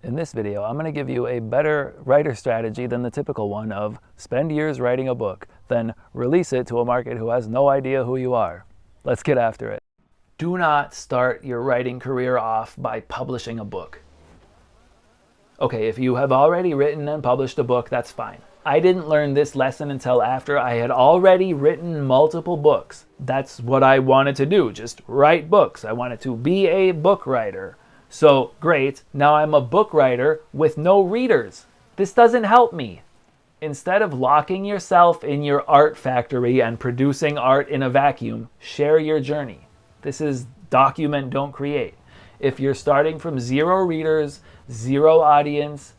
In this video, I'm going to give you a better writer strategy than the typical one of spend years writing a book, then release it to a market who has no idea who you are. Let's get after it. Do not start your writing career off by publishing a book. Okay, if you have already written and published a book, that's fine. I didn't learn this lesson until after I had already written multiple books. That's what I wanted to do, just write books. I wanted to be a book writer. So great, now I'm a book writer with no readers. This doesn't help me. Instead of locking yourself in your art factory and producing art in a vacuum, share your journey. This is document, don't create. If you're starting from 0 readers, 0 audience,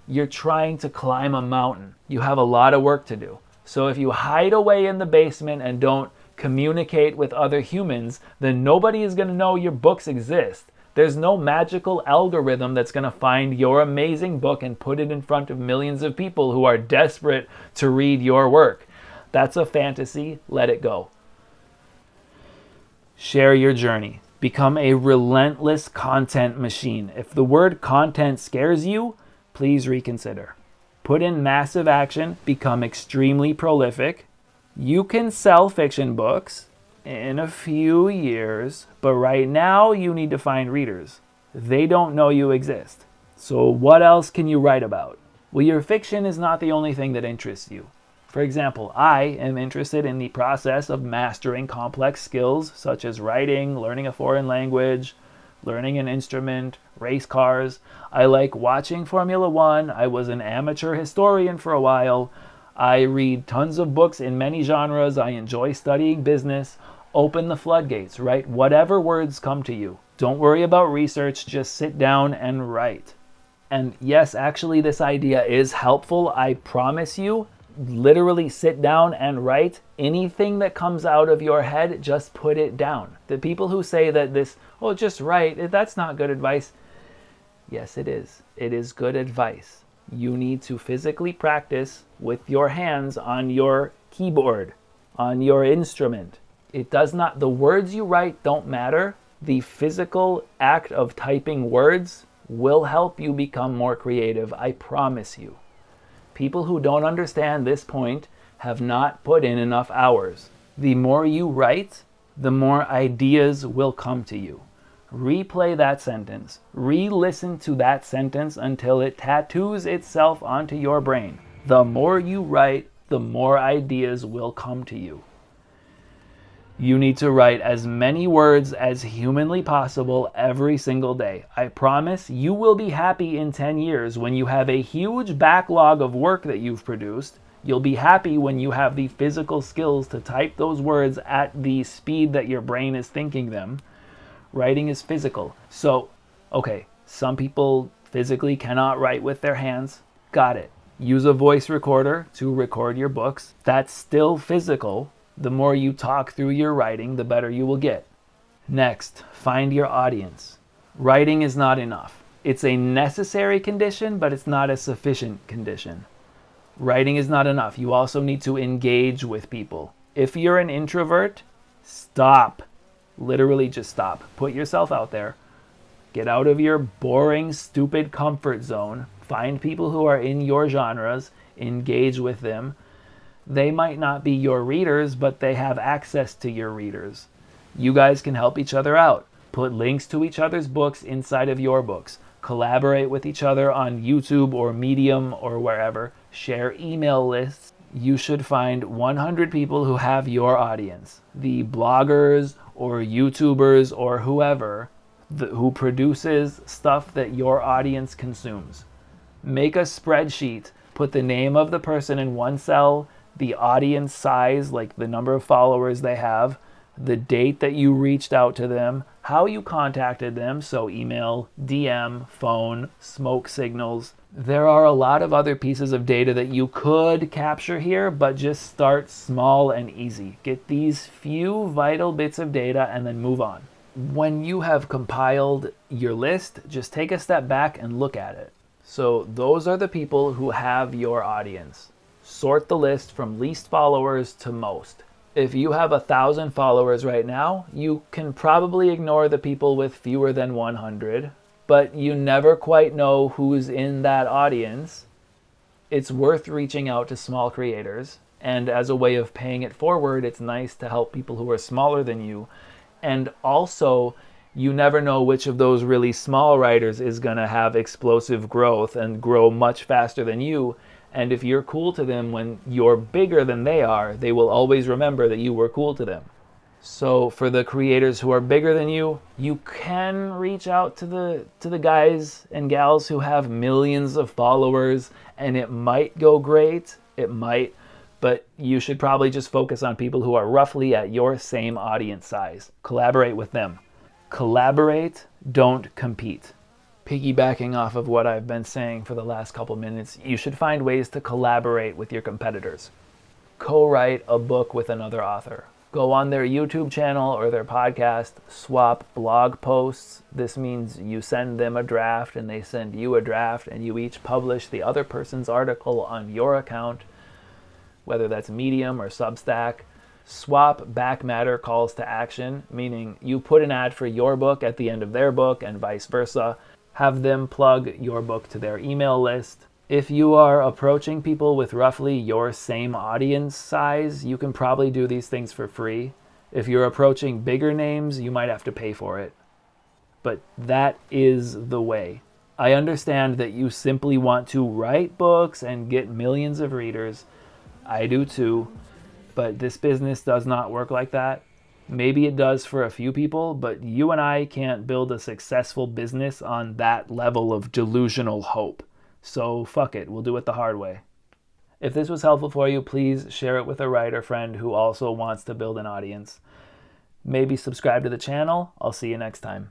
you're trying to climb a mountain. You have a lot of work to do. So if you hide away in the basement and don't communicate with other humans, then nobody is going to know your books exist. There's no magical algorithm that's going to find your amazing book and put it in front of millions of people who are desperate to read your work. That's a fantasy. Let it go. Share your journey. Become a relentless content machine. If the word content scares you, please reconsider. Put in massive action. Become extremely prolific. You can sell fiction books in a few years, but right now you need to find readers. They don't know you exist. So what else can you write about? Well, your fiction is not the only thing that interests you. For example, I am interested in the process of mastering complex skills such as writing, learning a foreign language, learning an instrument, race cars. I like watching Formula One. I was an amateur historian for a while. I read tons of books in many genres. I enjoy studying business. Open the floodgates, write whatever words come to you. Don't worry about research, just sit down and write. And yes, actually this idea is helpful. I promise you, literally sit down and write. Anything that comes out of your head, just put it down. The people who say that just write, that's not good advice. Yes, it is. It is good advice. You need to physically practice with your hands on your keyboard, on your instrument. The words you write don't matter. The physical act of typing words will help you become more creative, I promise you. People who don't understand this point have not put in enough hours. The more you write, the more ideas will come to you. Replay that sentence. Re-listen to that sentence until it tattoos itself onto your brain. The more you write, the more ideas will come to you. You need to write as many words as humanly possible every single day. I promise you will be happy in 10 years when you have a huge backlog of work that you've produced. You'll be happy when you have the physical skills to type those words at the speed that your brain is thinking them. Writing is physical. So, okay, some people physically cannot write with their hands. Got it. Use a voice recorder to record your books. That's still physical. The more you talk through your writing, the better you will get. Next, find your audience. Writing is not enough. It's a necessary condition, but it's not a sufficient condition. Writing is not enough. You also need to engage with people. If you're an introvert, stop. Literally just stop. Put yourself out there. Get out of your boring, stupid comfort zone. Find people who are in your genres. Engage with them. They might not be your readers, but they have access to your readers. You guys can help each other out. Put links to each other's books inside of your books. Collaborate with each other on YouTube or Medium or wherever. Share email lists. You should find 100 people who have your audience. The bloggers or YouTubers or whoever who produces stuff that your audience consumes. Make a spreadsheet. Put the name of the person in one cell, the audience size, like the number of followers they have, the date that you reached out to them, how you contacted them, so email, DM, phone, smoke signals. There are a lot of other pieces of data that you could capture here, but just start small and easy. Get these few vital bits of data and then move on. When you have compiled your list, just take a step back and look at it. So those are the people who have your audience. Sort the list from least followers to most. If you have 1,000 followers right now, you can probably ignore the people with fewer than 100. but you never quite know who's in that audience, it's worth reaching out to small creators. And as a way of paying it forward, it's nice to help people who are smaller than you. And also, you never know which of those really small writers is going to have explosive growth and grow much faster than you. And if you're cool to them when you're bigger than they are, they will always remember that you were cool to them. So for the creators who are bigger than you, you can reach out to the guys and gals who have millions of followers, and it might go great. It might, but you should probably just focus on people who are roughly at your same audience size. Collaborate with them. Collaborate, don't compete. Piggybacking off of what I've been saying for the last couple minutes, you should find ways to collaborate with your competitors. Co-write a book with another author. Go on their YouTube channel or their podcast, swap blog posts. This means you send them a draft and they send you a draft, and you each publish the other person's article on your account, whether that's Medium or Substack. Swap back matter calls to action, meaning you put an ad for your book at the end of their book and vice versa. Have them plug your book to their email list. If you are approaching people with roughly your same audience size, you can probably do these things for free. If you're approaching bigger names, you might have to pay for it. But that is the way. I understand that you simply want to write books and get millions of readers. I do too. But this business does not work like that. Maybe it does for a few people, but you and I can't build a successful business on that level of delusional hope. So fuck it, we'll do it the hard way. If this was helpful for you, please share it with a writer friend who also wants to build an audience. Maybe subscribe to the channel. I'll see you next time.